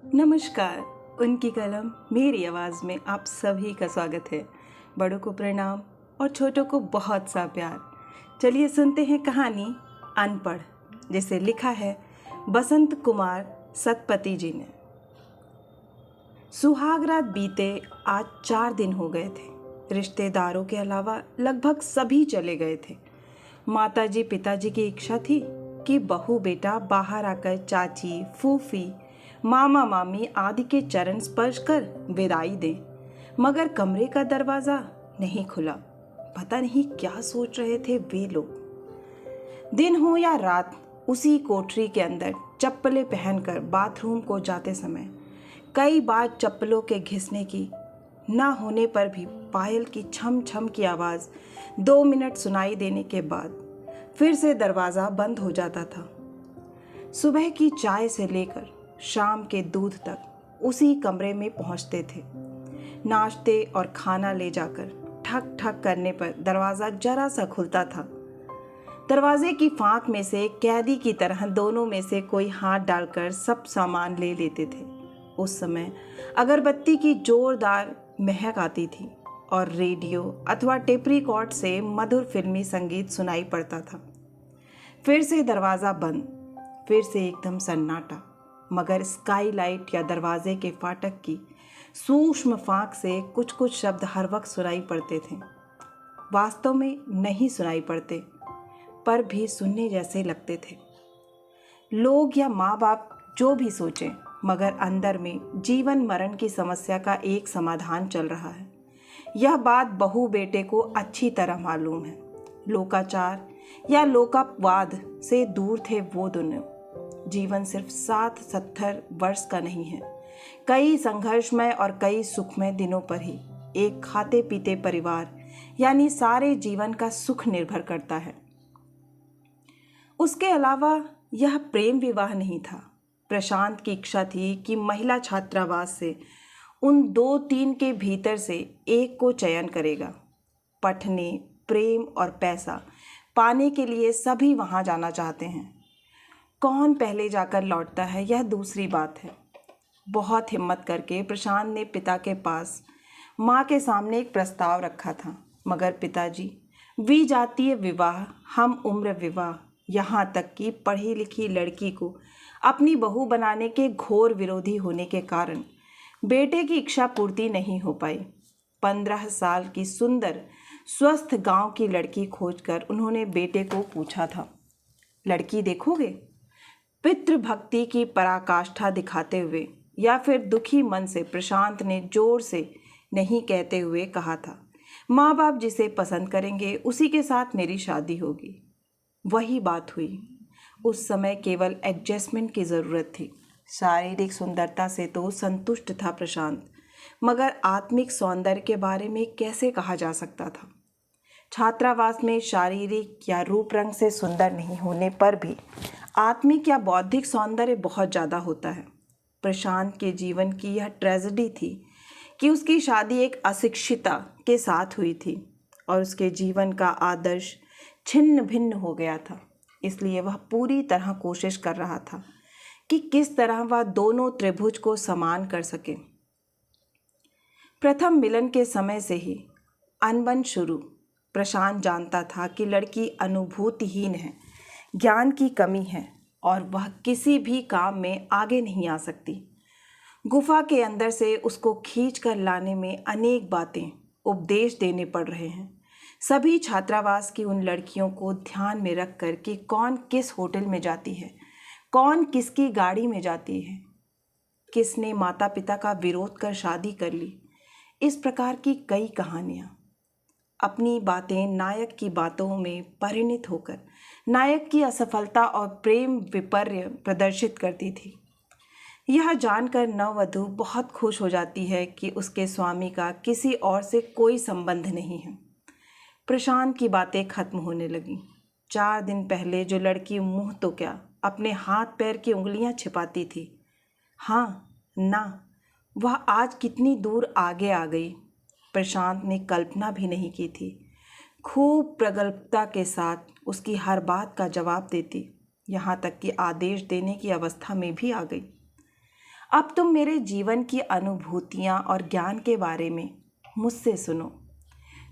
नमस्कार। उनकी कलम मेरी आवाज़ में आप सभी का स्वागत है। बड़ों को प्रणाम और छोटों को बहुत सा प्यार। चलिए सुनते हैं कहानी अनपढ़, जिसे लिखा है बसंत कुमार सतपति जी ने। सुहाग रात बीते आज 4 दिन हो गए थे। रिश्तेदारों के अलावा लगभग सभी चले गए थे। माताजी पिताजी की इच्छा थी कि बहू बेटा बाहर आकर चाची फूफी मामा मामी आदि के चरण स्पर्श कर विदाई दे, मगर कमरे का दरवाजा नहीं खुला। पता नहीं क्या सोच रहे थे वे लोग। दिन हो या रात, उसी कोठरी के अंदर चप्पलें पहनकर बाथरूम को जाते समय कई बार चप्पलों के घिसने की ना होने पर भी पायल की छम छम की आवाज़ 2 मिनट सुनाई देने के बाद फिर से दरवाज़ा बंद हो जाता था। सुबह की चाय से लेकर शाम के दूध तक उसी कमरे में पहुंचते थे। नाश्ते और खाना ले जाकर ठक ठक करने पर दरवाज़ा जरा सा खुलता था। दरवाजे की फाँक में से कैदी की तरह दोनों में से कोई हाथ डालकर सब सामान ले लेते थे। उस समय अगरबत्ती की जोरदार महक आती थी और रेडियो अथवा टेप रिकॉर्ड से मधुर फिल्मी संगीत सुनाई पड़ता था। फिर से दरवाज़ा बंद, फिर से एकदम सन्नाटा, मगर स्काईलाइट या दरवाजे के फाटक की सूक्ष्म फाँक से कुछ कुछ शब्द हर वक्त सुनाई पड़ते थे। वास्तव में नहीं सुनाई पड़ते, पर भी सुनने जैसे लगते थे। लोग या माँ बाप जो भी सोचें, मगर अंदर में जीवन मरण की समस्या का एक समाधान चल रहा है। यह बात बहू बेटे को अच्छी तरह मालूम है। लोकाचार या लोकापवाद से दूर थे वो दोनों। जीवन सिर्फ 60-70 वर्ष का नहीं है। कई संघर्षमय और कई सुखमय दिनों पर ही एक खाते पीते परिवार यानी सारे जीवन का सुख निर्भर करता है। उसके अलावा यह प्रेम विवाह नहीं था। प्रशांत की इच्छा थी कि महिला छात्रावास से उन 2-3 के भीतर से एक को चयन करेगा। पढ़ने, प्रेम और पैसा पाने के लिए सभी वहाँ जाना चाहते हैं। कौन पहले जाकर लौटता है यह दूसरी बात है। बहुत हिम्मत करके प्रशांत ने पिता के पास माँ के सामने एक प्रस्ताव रखा था, मगर पिताजी विजातीय विवाह, हम उम्र विवाह, यहाँ तक कि पढ़ी लिखी लड़की को अपनी बहू बनाने के घोर विरोधी होने के कारण बेटे की इच्छा पूर्ति नहीं हो पाई। 15 साल की सुंदर स्वस्थ गांव की लड़की खोजकर उन्होंने बेटे को पूछा था, लड़की देखोगे? पितृभक्ति की पराकाष्ठा दिखाते हुए या फिर दुखी मन से प्रशांत ने जोर से नहीं कहते हुए कहा था, माँ बाप जिसे पसंद करेंगे उसी के साथ मेरी शादी होगी। वही बात हुई। उस समय केवल एडजस्टमेंट की ज़रूरत थी। शारीरिक सुंदरता से तो संतुष्ट था प्रशांत, मगर आत्मिक सौंदर्य के बारे में कैसे कहा जा सकता था? छात्रावास में शारीरिक या रूप रंग से सुंदर नहीं होने पर भी आत्मिक या बौद्धिक सौंदर्य बहुत ज़्यादा होता है। प्रशांत के जीवन की यह ट्रेजेडी थी कि उसकी शादी एक अशिक्षिता के साथ हुई थी और उसके जीवन का आदर्श छिन्न भिन्न हो गया था। इसलिए वह पूरी तरह कोशिश कर रहा था कि किस तरह वह दोनों त्रिभुज को समान कर सके। प्रथम मिलन के समय से ही अनबन शुरू। प्रशांत जानता था कि लड़की अनुभूतिहीन है, ज्ञान की कमी है और वह किसी भी काम में आगे नहीं आ सकती। गुफा के अंदर से उसको खींच कर लाने में अनेक बातें, उपदेश देने पड़ रहे हैं। सभी छात्रावास की उन लड़कियों को ध्यान में रख कर कि कौन किस होटल में जाती है, कौन किसकी गाड़ी में जाती है, किसने माता पिता का विरोध कर शादी कर ली। इस प्रकार की कई कहानियाँ अपनी बातें नायक की बातों में परिणित होकर नायक की असफलता और प्रेम विपर्य प्रदर्शित करती थी। यह जानकर नववधू बहुत खुश हो जाती है कि उसके स्वामी का किसी और से कोई संबंध नहीं है। प्रशांत की बातें खत्म होने लगीं। 4 दिन पहले जो लड़की मुंह तो क्या अपने हाथ पैर की उंगलियां छिपाती थी, हाँ ना, वह आज कितनी दूर आगे आ गई, प्रशांत ने कल्पना भी नहीं की थी। खूब प्रगल्भता के साथ उसकी हर बात का जवाब देती, यहाँ तक कि आदेश देने की अवस्था में भी आ गई। अब तुम मेरे जीवन की अनुभूतियाँ और ज्ञान के बारे में मुझसे सुनो।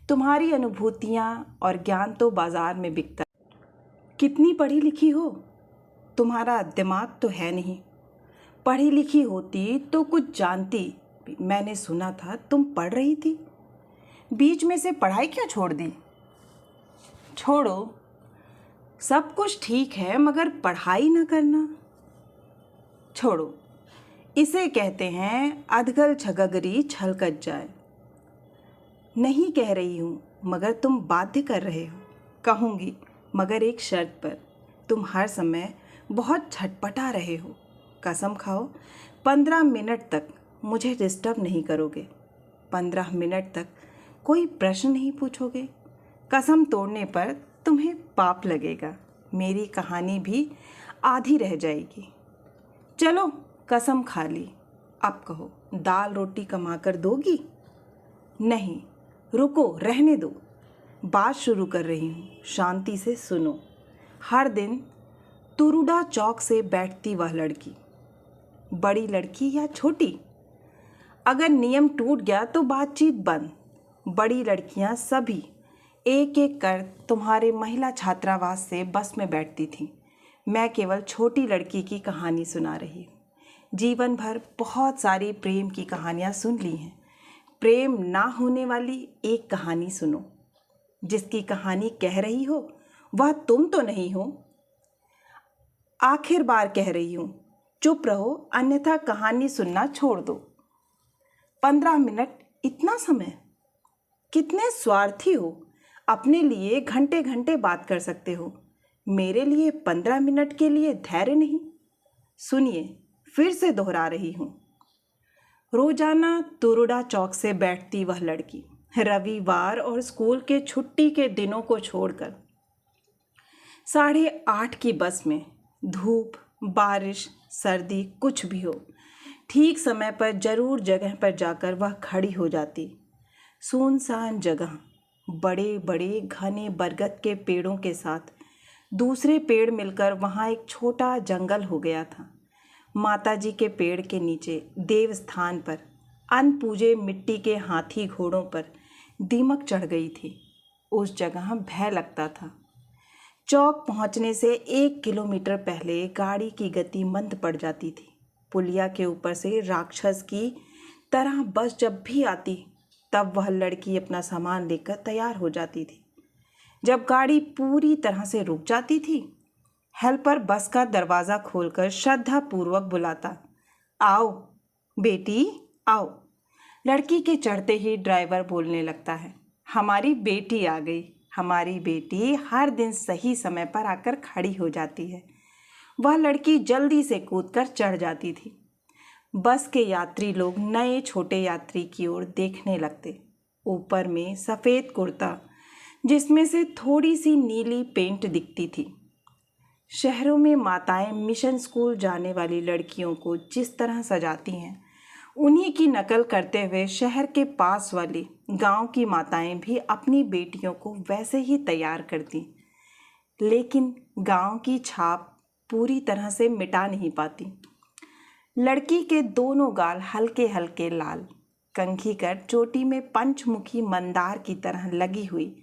तुम्हारी अनुभूतियाँ और ज्ञान तो बाजार में बिकता है। कितनी पढ़ी लिखी हो? तुम्हारा दिमाग तो है नहीं। पढ़ी लिखी होती तो कुछ जानती। मैंने सुना था तुम पढ़ रही थी। बीच में से पढ़ाई क्यों छोड़ दी? छोड़ो, सब कुछ ठीक है मगर पढ़ाई ना करना। छोड़ो, इसे कहते हैं अधगल छगगरी छलकत जाए। नहीं कह रही हूँ मगर तुम बाध्य कर रहे हो। कहूँगी मगर एक शर्त पर। तुम हर समय बहुत छटपटा रहे हो। कसम खाओ 15 मिनट तक मुझे डिस्टर्ब नहीं करोगे। 15 मिनट तक कोई प्रश्न नहीं पूछोगे। कसम तोड़ने पर तुम्हें पाप लगेगा। मेरी कहानी भी आधी रह जाएगी। चलो कसम खा ली। अब कहो दाल रोटी कमा कर दोगी? नहीं, रुको, रहने दो। बात शुरू कर रही हूँ, शांति से सुनो। हर दिन तुरुडा चौक से बैठती वह लड़की, बड़ी लड़की या छोटी? अगर नियम टूट गया तो बातचीत बंद। बड़ी लड़कियां सभी एक एक कर तुम्हारे महिला छात्रावास से बस में बैठती थीं। मैं केवल छोटी लड़की की कहानी सुना रही हूँ। जीवन भर बहुत सारी प्रेम की कहानियाँ सुन ली हैं। प्रेम ना होने वाली एक कहानी सुनो। जिसकी कहानी कह रही हो वह तुम तो नहीं हो। आखिर बार कह रही हूँ, चुप रहो अन्यथा कहानी सुनना छोड़ दो। 15 मिनट इतना समय? कितने स्वार्थी हो। अपने लिए घंटे घंटे बात कर सकते हो, मेरे लिए 15 मिनट के लिए धैर्य नहीं। सुनिए, फिर से दोहरा रही हूँ। रोजाना तुरुडा चौक से बैठती वह लड़की, रविवार और स्कूल के छुट्टी के दिनों को छोड़कर 8:30 की बस में, धूप बारिश सर्दी कुछ भी हो, ठीक समय पर जरूर जगह पर जाकर वह खड़ी हो जाती। सुनसान जगह, बड़े बड़े घने बरगद के पेड़ों के साथ दूसरे पेड़ मिलकर वहाँ एक छोटा जंगल हो गया था। माताजी के पेड़ के नीचे देव स्थान पर अनपूजे मिट्टी के हाथी घोड़ों पर दीमक चढ़ गई थी। उस जगह भय लगता था। चौक पहुंचने से 1 किलोमीटर पहले गाड़ी की गति मंद पड़ जाती थी। पुलिया के ऊपर से राक्षस की तरह बस जब भी आती तब वह लड़की अपना सामान लेकर तैयार हो जाती थी। जब गाड़ी पूरी तरह से रुक जाती थी, हेल्पर बस का दरवाज़ा खोलकर श्रद्धापूर्वक बुलाता, आओ बेटी आओ। लड़की के चढ़ते ही ड्राइवर बोलने लगता है, हमारी बेटी आ गई। हमारी बेटी हर दिन सही समय पर आकर खड़ी हो जाती है। वह लड़की जल्दी से कूदकर चढ़ जाती थी। बस के यात्री लोग नए छोटे यात्री की ओर देखने लगते। ऊपर में सफ़ेद कुर्ता जिसमें से थोड़ी सी नीली पेंट दिखती थी। शहरों में माताएं मिशन स्कूल जाने वाली लड़कियों को जिस तरह सजाती हैं, उन्हीं की नकल करते हुए शहर के पास वाली गांव की माताएं भी अपनी बेटियों को वैसे ही तैयार करती। लेकिन गांव की छाप पूरी तरह से मिटा नहीं पाती। लड़की के दोनों गाल हल्के हल्के लाल, कंघी कर चोटी में पंचमुखी मंदार की तरह लगी हुई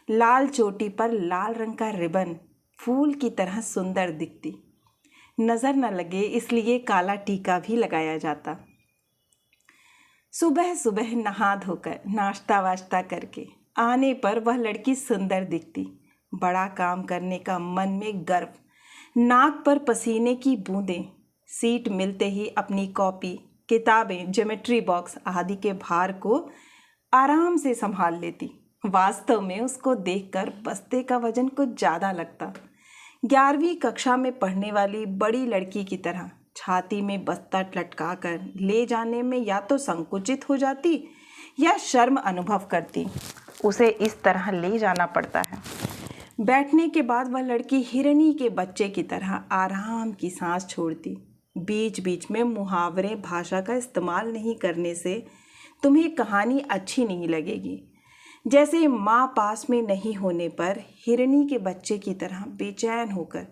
लाल चोटी पर लाल रंग का रिबन फूल की तरह सुंदर दिखती। नज़र न लगे इसलिए काला टीका भी लगाया जाता। सुबह सुबह नहा धोकर नाश्ता वाश्ता करके आने पर वह लड़की सुंदर दिखती। बड़ा काम करने का मन में गर्व, नाक पर पसीने की बूंदें, सीट मिलते ही अपनी कॉपी किताबें ज्योमेट्री बॉक्स आदि के भार को आराम से संभाल लेती। वास्तव में उसको देखकर बस्ते का वजन कुछ ज़्यादा लगता। 11वीं कक्षा में पढ़ने वाली बड़ी लड़की की तरह छाती में बस्ता लटका कर ले जाने में या तो संकुचित हो जाती या शर्म अनुभव करती। उसे इस तरह ले जाना पड़ता है। बैठने के बाद वह लड़की हिरनी के बच्चे की तरह आराम की सांस छोड़ती। बीच बीच में मुहावरे भाषा का इस्तेमाल नहीं करने से तुम्हें कहानी अच्छी नहीं लगेगी। जैसे माँ पास में नहीं होने पर हिरनी के बच्चे की तरह बेचैन होकर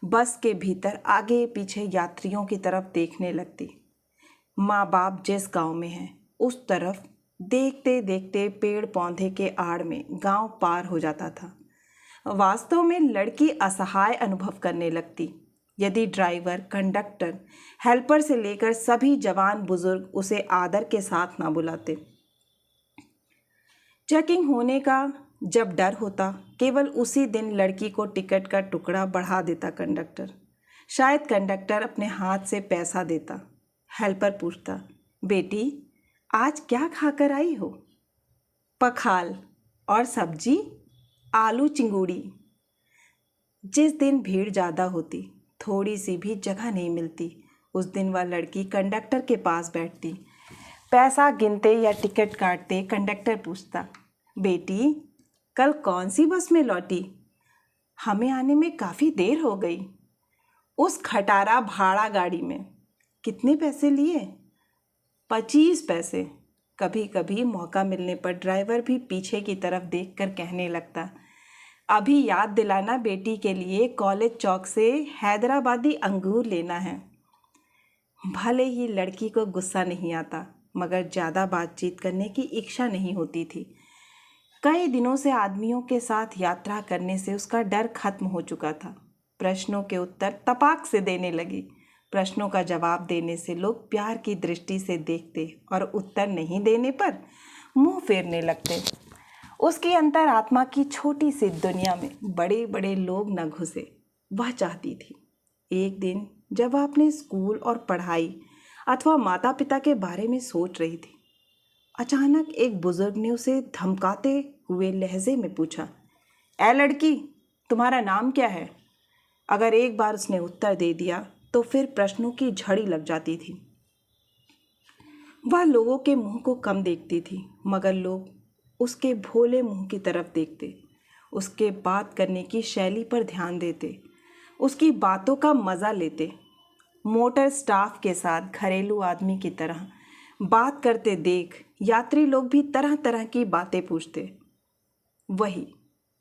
बस के भीतर आगे पीछे यात्रियों की तरफ देखने लगती। माँ बाप जिस गांव में हैं उस तरफ देखते देखते पेड़ पौधे के आड़ में गांव पार हो जाता था। वास्तव में लड़की असहाय अनुभव करने लगती यदि ड्राइवर, कंडक्टर, हेल्पर से लेकर सभी जवान बुजुर्ग उसे आदर के साथ ना बुलाते। चेकिंग होने का जब डर होता, केवल उसी दिन लड़की को टिकट का टुकड़ा बढ़ा देता कंडक्टर। शायद कंडक्टर अपने हाथ से पैसा देता। हेल्पर पूछता, बेटी आज क्या खाकर आई हो? पखाल और सब्जी, आलू चिंगूड़ी। जिस दिन भीड़ ज़्यादा होती, थोड़ी सी भी जगह नहीं मिलती, उस दिन वह लड़की कंडक्टर के पास बैठती। पैसा गिनते या टिकट काटते कंडक्टर पूछता, बेटी कल कौन सी बस में लौटी? हमें आने में काफ़ी देर हो गई। उस खटारा भाड़ा गाड़ी में कितने पैसे लिए? 25 पैसे। कभी कभी मौका मिलने पर ड्राइवर भी पीछे की तरफ देखकर कहने लगता, अभी याद दिलाना बेटी के लिए कॉलेज चौक से हैदराबादी अंगूर लेना है। भले ही लड़की को गुस्सा नहीं आता, मगर ज़्यादा बातचीत करने की इच्छा नहीं होती थी। कई दिनों से आदमियों के साथ यात्रा करने से उसका डर खत्म हो चुका था। प्रश्नों के उत्तर तपाक से देने लगी। प्रश्नों का जवाब देने से लोग प्यार की दृष्टि से देखते और उत्तर नहीं देने पर मुंह फेरने लगते। उसकी अंतरात्मा की छोटी सी दुनिया में बड़े बड़े लोग न घुसे, वह चाहती थी। एक दिन जब वह अपने स्कूल और पढ़ाई अथवा माता पिता के बारे में सोच रही थी, अचानक एक बुजुर्ग ने उसे धमकाते हुए लहजे में पूछा, ऐ लड़की, तुम्हारा नाम क्या है? अगर एक बार उसने उत्तर दे दिया तो फिर प्रश्नों की झड़ी लग जाती थी। वह लोगों के मुंह को कम देखती थी, मगर लोग उसके भोले मुंह की तरफ देखते, उसके बात करने की शैली पर ध्यान देते, उसकी बातों का मज़ा लेते। मोटर स्टाफ के साथ घरेलू आदमी की तरह बात करते देख यात्री लोग भी तरह तरह की बातें पूछते। वही,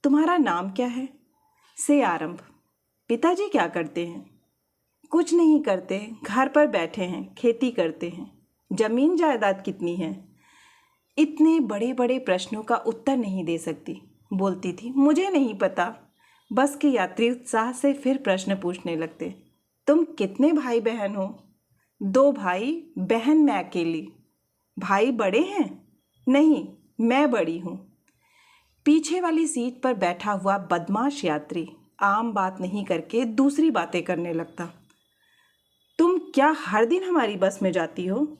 तुम्हारा नाम क्या है से आरंभ। पिताजी क्या करते हैं? कुछ नहीं करते, घर पर बैठे हैं, खेती करते हैं। जमीन जायदाद कितनी है? इतने बड़े बड़े प्रश्नों का उत्तर नहीं दे सकती। बोलती थी, मुझे नहीं पता। बस के यात्री उत्साह से फिर प्रश्न पूछने लगते, तुम कितने भाई बहन हो? 2 भाई, बहन मैं अकेली। भाई बड़े हैं? नहीं, मैं बड़ी हूँ। पीछे वाली सीट पर बैठा हुआ बदमाश यात्री आम बात नहीं करके दूसरी बातें करने लगता। तुम क्या हर दिन हमारी बस में जाती हो?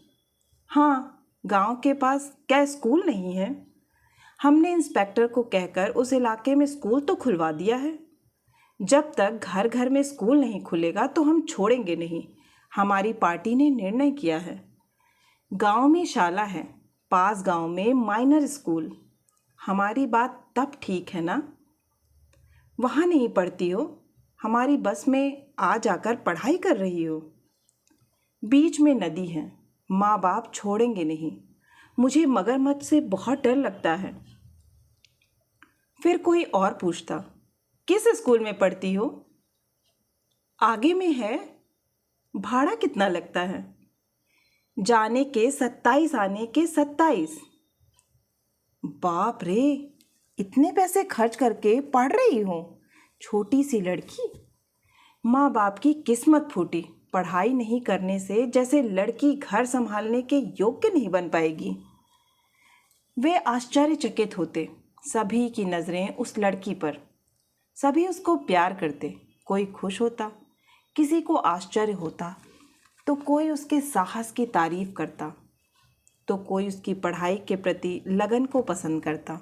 हाँ, गांव के पास क्या स्कूल नहीं है? हमने इंस्पेक्टर को कहकर उस इलाके में स्कूल तो खुलवा दिया है। जब तक घर घर में स्कूल नहीं खुलेगा तो हम छोड़ेंगे नहीं। हमारी पार्टी ने निर्णय किया है। गांव में शाला है, पास गांव में माइनर स्कूल। हमारी बात तब ठीक है ना? वहाँ नहीं पढ़ती हो, हमारी बस में आ जाकर पढ़ाई कर रही हो। बीच में नदी है, माँ बाप छोड़ेंगे नहीं। मुझे मगरमच्छ से बहुत डर लगता है। फिर कोई और पूछता, किस स्कूल में पढ़ती हो? आगे में है। भाड़ा कितना लगता है? जाने के 27, आने के 27। बाप रे, इतने पैसे खर्च करके पढ़ रही हो? छोटी सी लड़की। माँ बाप की किस्मत फूटी। पढ़ाई नहीं करने से जैसे लड़की घर संभालने के योग्य नहीं बन पाएगी। वे आश्चर्यचकित होते। सभी की नज़रें उस लड़की पर। सभी उसको प्यार करते। कोई खुश होता, किसी को आश्चर्य होता, तो कोई उसके साहस की तारीफ करता, तो कोई उसकी पढ़ाई के प्रति लगन को पसंद करता।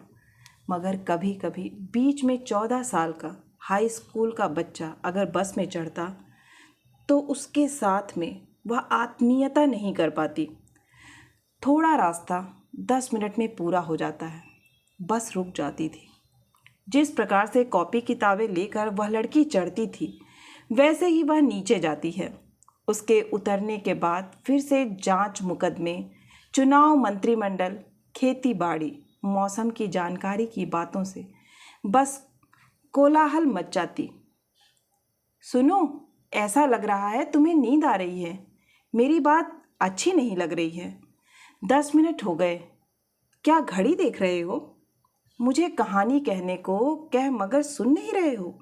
मगर कभी कभी बीच में 14 साल का हाई स्कूल का बच्चा अगर बस में चढ़ता तो उसके साथ में वह आत्मीयता नहीं कर पाती। थोड़ा रास्ता 10 मिनट में पूरा हो जाता है, बस रुक जाती थी। जिस प्रकार से कॉपी किताबें लेकर वह लड़की चढ़ती थी, वैसे ही वह नीचे जाती है। उसके उतरने के बाद फिर से जांच मुकदमे, चुनाव, मंत्रिमंडल, खेती बाड़ी, मौसम की जानकारी की बातों से बस कोलाहल मच जाती। सुनो, ऐसा लग रहा है तुम्हें नींद आ रही है। मेरी बात अच्छी नहीं लग रही है। 10 मिनट हो गए। क्या घड़ी देख रहे हो? मुझे कहानी कहने को कह मगर सुन नहीं रहे हो।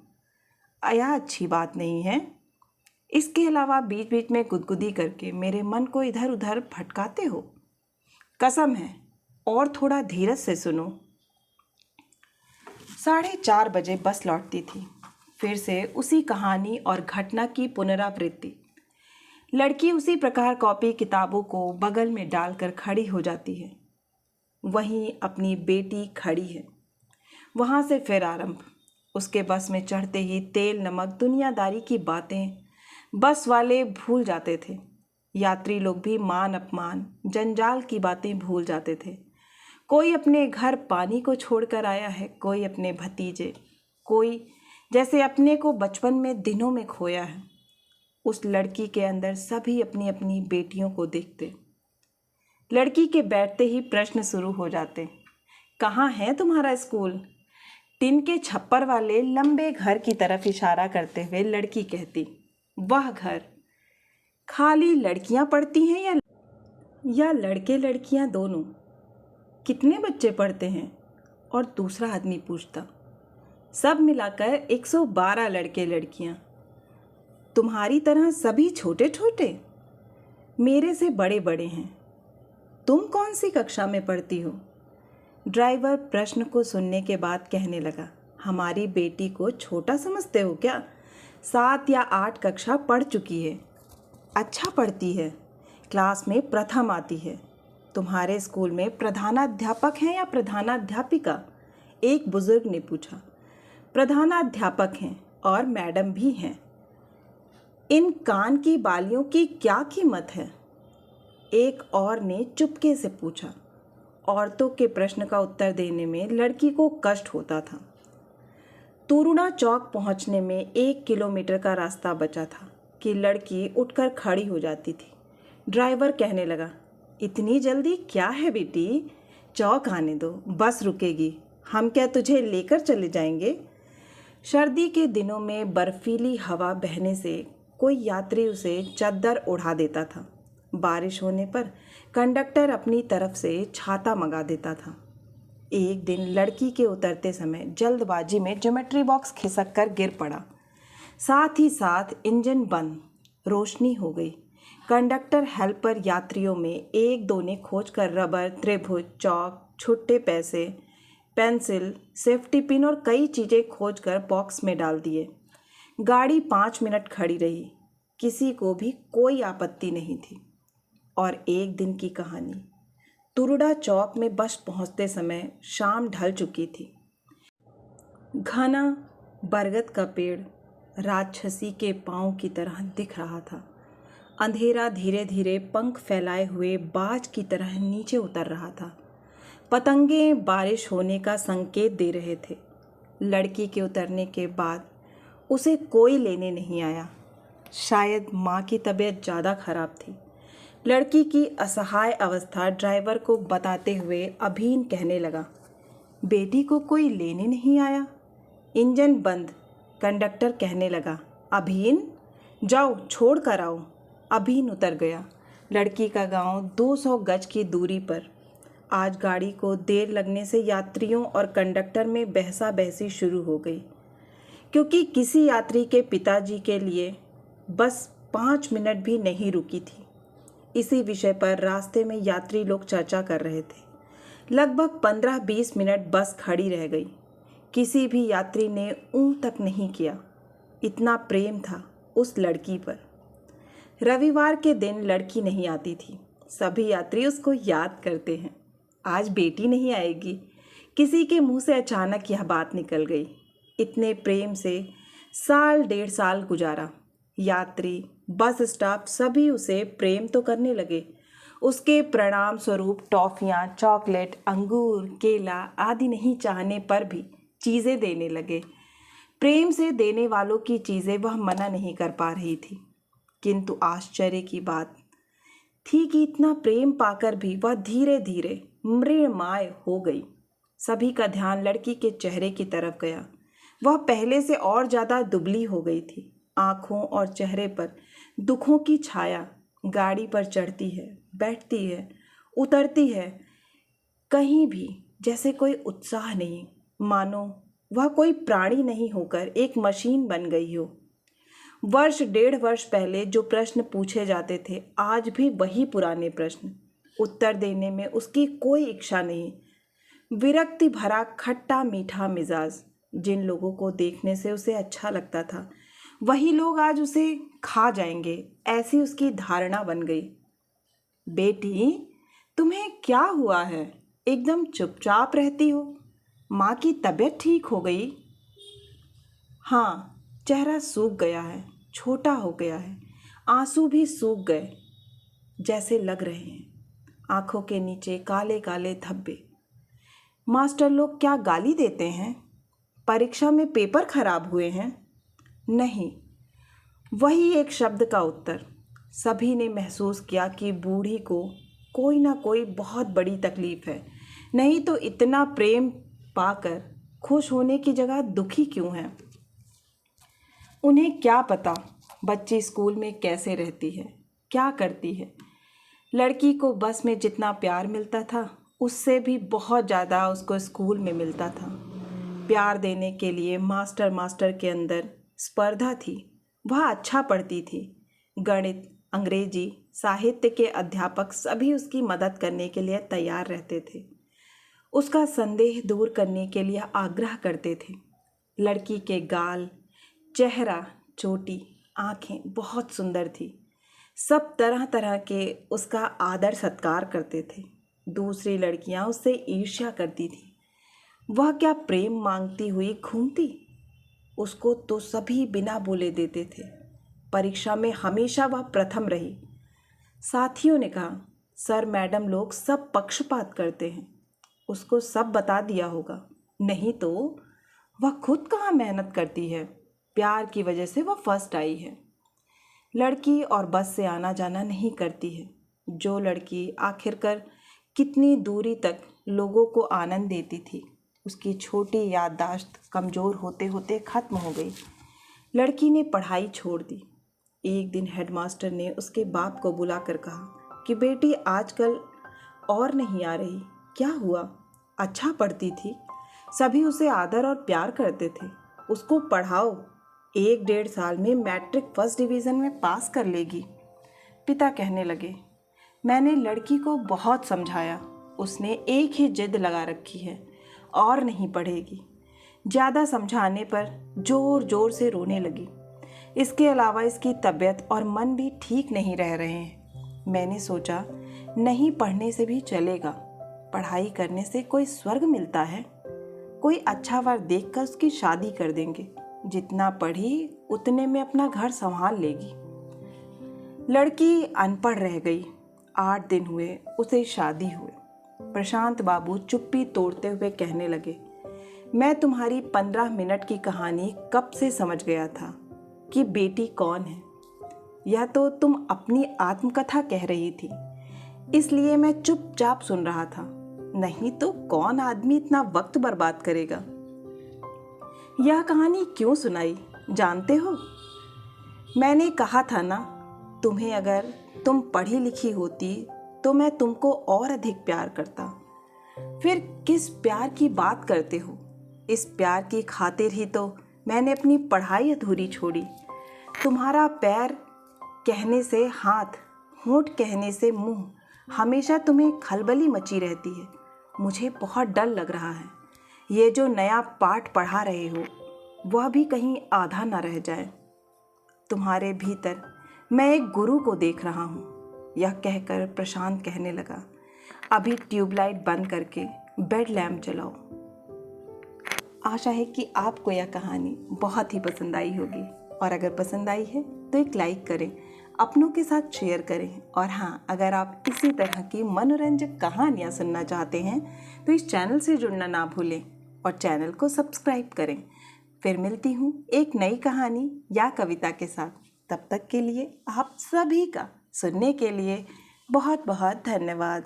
यह अच्छी बात नहीं है। इसके अलावा बीच बीच में गुदगुदी करके मेरे मन को इधर उधर भटकाते हो। कसम है, और थोड़ा धीरज से सुनो। 4:30 बजे बस लौटती थी। फिर से उसी कहानी और घटना की पुनरावृत्ति। लड़की उसी प्रकार कॉपी किताबों को बगल में डालकर खड़ी हो जाती है। वहीं अपनी बेटी खड़ी है। वहाँ से फिर आरंभ। उसके बस में चढ़ते ही तेल नमक दुनियादारी की बातें बस वाले भूल जाते थे। यात्री लोग भी मान अपमान जंजाल की बातें भूल जाते थे। कोई अपने घर पानी को छोड़कर आया है, कोई अपने भतीजे, कोई जैसे अपने को बचपन में दिनों में खोया है। उस लड़की के अंदर सभी अपनी अपनी बेटियों को देखते। लड़की के बैठते ही प्रश्न शुरू हो जाते। कहाँ है तुम्हारा स्कूल? टिन के छप्पर वाले लंबे घर की तरफ इशारा करते हुए लड़की कहती, वह घर। खाली लड़कियां पढ़ती हैं या लड़के लड़कियां दोनों? कितने बच्चे पढ़ते हैं? और दूसरा आदमी पूछता, सब मिलाकर 112 लड़के लड़कियां। तुम्हारी तरह सभी छोटे छोटे? मेरे से बड़े बड़े हैं। तुम कौन सी कक्षा में पढ़ती हो? ड्राइवर प्रश्न को सुनने के बाद कहने लगा, हमारी बेटी को छोटा समझते हो क्या? 7 या 8 कक्षा पढ़ चुकी है। अच्छा पढ़ती है, क्लास में प्रथम आती है। तुम्हारे स्कूल में प्रधानाध्यापक हैं या प्रधानाध्यापिका? एक बुजुर्ग ने पूछा। प्रधानाध्यापक हैं और मैडम भी हैं। इन कान की बालियों की क्या कीमत है? एक और ने चुपके से पूछा। औरतों के प्रश्न का उत्तर देने में लड़की को कष्ट होता था। तुरुणा चौक पहुंचने में 1 किलोमीटर का रास्ता बचा था कि लड़की उठकर खड़ी हो जाती थी। ड्राइवर कहने लगा, इतनी जल्दी क्या है बेटी? चौक आने दो, बस रुकेगी। हम क्या तुझे लेकर चले जाएंगे? सर्दी के दिनों में बर्फीली हवा बहने से कोई यात्री उसे चद्दर उड़ा देता था। बारिश होने पर कंडक्टर अपनी तरफ से छाता मंगा देता था। एक दिन लड़की के उतरते समय जल्दबाजी में ज्योमेट्री बॉक्स खिसक कर गिर पड़ा। साथ ही साथ इंजन बंद, रोशनी हो गई। कंडक्टर हेल्पर यात्रियों में एक दो ने खोजकर रबर, त्रिभुज, चौक, छुट्टे पैसे, पेंसिल, सेफ्टी पिन और कई चीज़ें खोजकर बॉक्स में डाल दिए। गाड़ी 5 मिनट खड़ी रही। किसी को भी कोई आपत्ति नहीं थी। और एक दिन की कहानी। तुरुड़ा चौक में बस पहुंचते समय शाम ढल चुकी थी। घना बरगद का पेड़ राक्षसी के पांव की तरह दिख रहा था। अंधेरा धीरे धीरे पंख फैलाए हुए बाज की तरह नीचे उतर रहा था। पतंगे बारिश होने का संकेत दे रहे थे। लड़की के उतरने के बाद उसे कोई लेने नहीं आया। शायद माँ की तबीयत ज़्यादा खराब थी। लड़की की असहाय अवस्था ड्राइवर को बताते हुए अभीन कहने लगा, बेटी को कोई लेने नहीं आया। इंजन बंद। कंडक्टर कहने लगा, अभीन जाओ छोड़ कर आओ। अभीन उतर गया। लड़की का गांव 200 गज की दूरी पर। आज गाड़ी को देर लगने से यात्रियों और कंडक्टर में बहसा बहसी शुरू हो गई, क्योंकि किसी यात्री के पिताजी के लिए बस 5 मिनट भी नहीं रुकी थी। इसी विषय पर रास्ते में यात्री लोग चर्चा कर रहे थे। लगभग 15-20 मिनट बस खड़ी रह गई। किसी भी यात्री ने ऊँ तक नहीं किया। इतना प्रेम था उस लड़की पर। रविवार के दिन लड़की नहीं आती थी। सभी यात्री उसको याद करते हैं। आज बेटी नहीं आएगी। किसी के मुंह से अचानक यह बात निकल गई। इतने प्रेम से 1.5 साल गुजारा। यात्री, बस स्टाफ सभी उसे प्रेम तो करने लगे। उसके प्रणाम स्वरूप टॉफ़ियाँ, चॉकलेट, अंगूर, केला आदि नहीं चाहने पर भी चीज़ें देने लगे। प्रेम से देने वालों की चीज़ें वह मना नहीं कर पा रही थी। किंतु आश्चर्य की बात थी कि इतना प्रेम पाकर भी वह धीरे धीरे मृण्मय हो गई। सभी का ध्यान लड़की के चेहरे की तरफ गया। वह पहले से और ज़्यादा दुबली हो गई थी। आँखों और चेहरे पर दुखों की छाया, गाड़ी पर चढ़ती है, बैठती है, उतरती है, कहीं भी जैसे कोई उत्साह नहीं, मानो वह कोई प्राणी नहीं होकर एक मशीन बन गई हो। वर्ष 1.5 वर्ष पहले जो प्रश्न पूछे जाते थे, आज भी वही पुराने प्रश्न। उत्तर देने में उसकी कोई इच्छा नहीं। विरक्ति भरा खट्टा मीठा मिजाज। जिन लोगों को देखने से उसे अच्छा लगता था, वही लोग आज उसे खा जाएंगे, ऐसी उसकी धारणा बन गई। बेटी, तुम्हें क्या हुआ है? एकदम चुपचाप रहती हो। माँ की तबीयत ठीक हो गई? हाँ, चेहरा सूख गया है, छोटा हो गया है, आंसू भी सूख गए जैसे लग रहे हैं। आंखों के नीचे काले काले धब्बे। मास्टर लोग क्या गाली देते हैं? परीक्षा में पेपर खराब हुए हैं? नहीं, वही एक शब्द का उत्तर। सभी ने महसूस किया कि बूढ़ी को कोई ना कोई बहुत बड़ी तकलीफ है, नहीं तो इतना प्रेम पाकर खुश होने की जगह दुखी क्यों है। उन्हें क्या पता बच्ची स्कूल में कैसे रहती है, क्या करती है। लड़की को बस में जितना प्यार मिलता था, उससे भी बहुत ज़्यादा उसको स्कूल में मिलता था। प्यार देने के लिए मास्टर के अंदर स्पर्धा थी। वह अच्छा पढ़ती थी। गणित, अंग्रेजी, साहित्य के अध्यापक सभी उसकी मदद करने के लिए तैयार रहते थे। उसका संदेह दूर करने के लिए आग्रह करते थे। लड़की के गाल, चेहरा, चोटी, आँखें बहुत सुंदर थी। सब तरह तरह के उसका आदर सत्कार करते थे। दूसरी लड़कियां उससे ईर्ष्या करती थी। वह क्या प्रेम मांगती हुई घूमती? उसको तो सभी बिना बोले देते थे। परीक्षा में हमेशा वह प्रथम रही। साथियों ने कहा, सर मैडम लोग सब पक्षपात करते हैं, उसको सब बता दिया होगा। नहीं तो वह खुद कहाँ मेहनत करती है। प्यार की वजह से वह फर्स्ट आई है। लड़की और बस से आना जाना नहीं करती है। जो लड़की आखिरकार कितनी दूरी तक लोगों को आनंद देती थी, उसकी छोटी याददाश्त कमज़ोर होते होते ख़त्म हो गई। लड़की ने पढ़ाई छोड़ दी। एक दिन हेडमास्टर ने उसके बाप को बुलाकर कहा कि बेटी आजकल और नहीं आ रही, क्या हुआ? अच्छा पढ़ती थी, सभी उसे आदर और प्यार करते थे, उसको पढ़ाओ, 1-1.5 साल में मैट्रिक फर्स्ट डिवीज़न में पास कर लेगी। पिता कहने लगे, मैंने लड़की को बहुत समझाया, उसने एक ही जिद लगा रखी है और नहीं पढ़ेगी। ज़्यादा समझाने पर ज़ोर ज़ोर से रोने लगी। इसके अलावा इसकी तबीयत और मन भी ठीक नहीं रह रहे हैं। मैंने सोचा नहीं पढ़ने से भी चलेगा, पढ़ाई करने से कोई स्वर्ग मिलता है। कोई अच्छा वर देखकर उसकी शादी कर देंगे। जितना पढ़ी उतने में अपना घर संभाल लेगी। लड़की अनपढ़ रह गई। 8 दिन हुए उसे शादी हुए। प्रशांत बाबू चुप्पी तोड़ते हुए कहने लगे, मैं तुम्हारी 15 मिनट की कहानी कब से समझ गया था कि बेटी कौन है। यह तो तुम अपनी आत्मकथा कह रही थी, इसलिए मैं चुपचाप सुन रहा था, नहीं तो कौन आदमी इतना वक्त बर्बाद करेगा। यह कहानी क्यों सुनाई जानते हो? मैंने कहा था ना, तुम्हें अगर तुम पढ़ी लिखी होती तो मैं तुमको और अधिक प्यार करता। फिर किस प्यार की बात करते हो? इस प्यार की खातिर ही तो मैंने अपनी पढ़ाई अधूरी छोड़ी। तुम्हारा पैर कहने से हाथ, होंठ कहने से मुंह, हमेशा तुम्हें खलबली मची रहती है। मुझे बहुत डर लग रहा है, ये जो नया पाठ पढ़ा रहे हो वह भी कहीं आधा ना रह जाए। तुम्हारे भीतर मैं एक गुरु को देख रहा हूँ। यह कहकर प्रशांत कहने लगा, अभी ट्यूबलाइट बंद करके बेड लैम्प जलाओ। आशा है कि आपको यह कहानी बहुत ही पसंद आई होगी, और अगर पसंद आई है तो एक लाइक करें, अपनों के साथ शेयर करें। और हाँ, अगर आप इसी तरह की मनोरंजक कहानियाँ सुनना चाहते हैं तो इस चैनल से जुड़ना ना भूलें और चैनल को सब्सक्राइब करें। फिर मिलती हूँ एक नई कहानी या कविता के साथ। तब तक के लिए आप सभी का सुनने के लिए बहुत बहुत धन्यवाद।